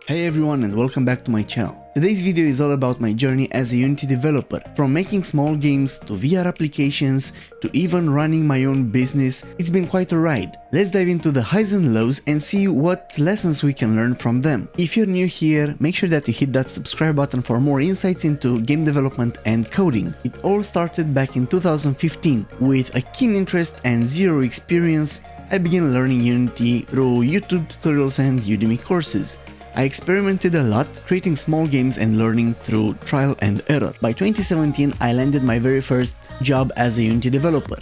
Hey everyone and welcome back to my channel. Today's video is all about my journey as a Unity developer. From making small games to VR applications to even running my own business, it's been quite a ride. Let's dive into the highs and lows and see what lessons we can learn from them. If you're new here, make sure that you hit that subscribe button for more insights into game development and coding. It all started back in 2015. With a keen interest and zero experience, I began learning Unity through YouTube tutorials and Udemy courses. I experimented a lot, creating small games and learning through trial and error. By 2017, I landed my very first job as a Unity developer.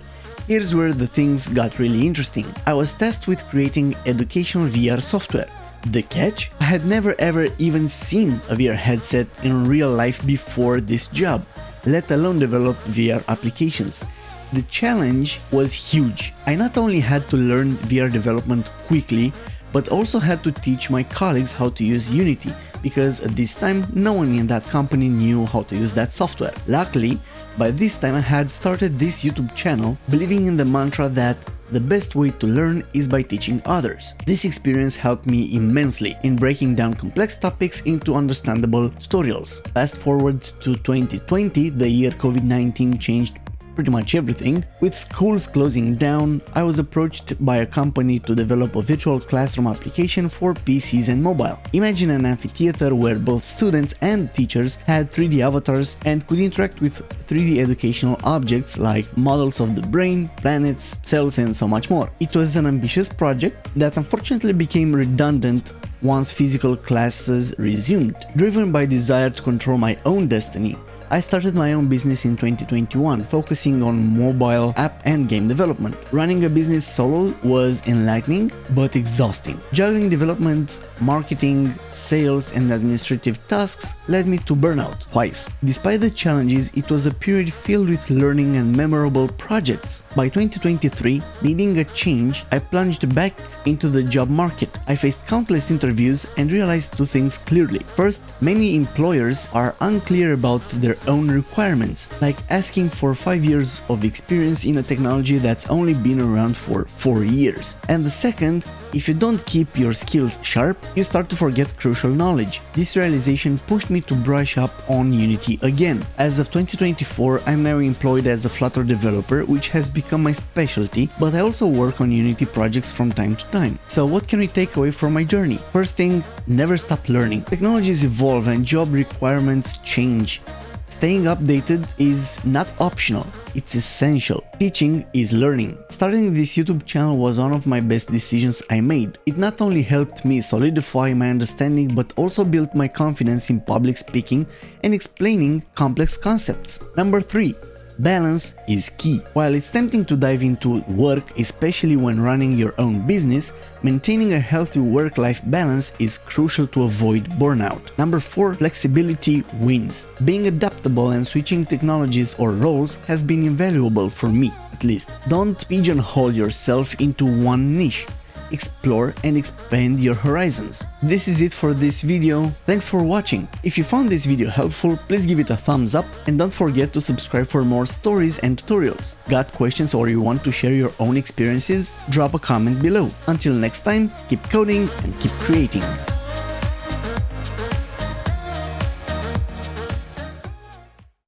Here's where the things got really interesting. I was tasked with creating educational VR software. The catch? I had never ever even seen a VR headset in real life before this job, let alone develop VR applications. The challenge was huge. I not only had to learn VR development quickly, but also had to teach my colleagues how to use Unity, because at this time no one in that company knew how to use that software. Luckily, by this time I had started this YouTube channel, believing in the mantra that the best way to learn is by teaching others. This experience helped me immensely in breaking down complex topics into understandable tutorials. Fast forward to 2020, the year COVID-19 changed pretty much everything. With schools closing down, I was approached by a company to develop a virtual classroom application for PCs and mobile. Imagine an amphitheater where both students and teachers had 3D avatars and could interact with 3D educational objects like models of the brain, planets, cells, and so much more. It was an ambitious project that unfortunately became redundant once physical classes resumed. Driven by desire to control my own destiny, I started my own business in 2021, focusing on mobile app and game development. Running a business solo was enlightening but exhausting. Juggling development, marketing, sales, and administrative tasks led me to burnout twice. Despite the challenges, it was a period filled with learning and memorable projects. By 2023, needing a change, I plunged back into the job market. I faced countless interviews and realized two things clearly. First, many employers are unclear about their own requirements, like asking for 5 years of experience in a technology that's only been around for 4 years. And the second, if you don't keep your skills sharp, you start to forget crucial knowledge. This realization pushed me to brush up on Unity again. As of 2024, I'm now employed as a Flutter developer, which has become my specialty, but I also work on Unity projects from time to time. So what can we take away from my journey? First thing, never stop learning. Technologies evolve and job requirements change. Staying updated is not optional, it's essential. Teaching is learning. Starting this YouTube channel was one of my best decisions I made. It not only helped me solidify my understanding but also built my confidence in public speaking and explaining complex concepts. Number 3. Balance is key. While it's tempting to dive into work, especially when running your own business, maintaining a healthy work-life balance is crucial to avoid burnout. Number 4. Flexibility wins. Being adaptable and switching technologies or roles has been invaluable for me, at least. Don't pigeonhole yourself into one niche. Explore and expand your horizons. This is it for this video. Thanks for watching. If you found this video helpful, please give it a thumbs up and don't forget to subscribe for more stories and tutorials. Got questions or you want to share your own experiences? Drop a comment below. Until next time, keep coding and keep creating.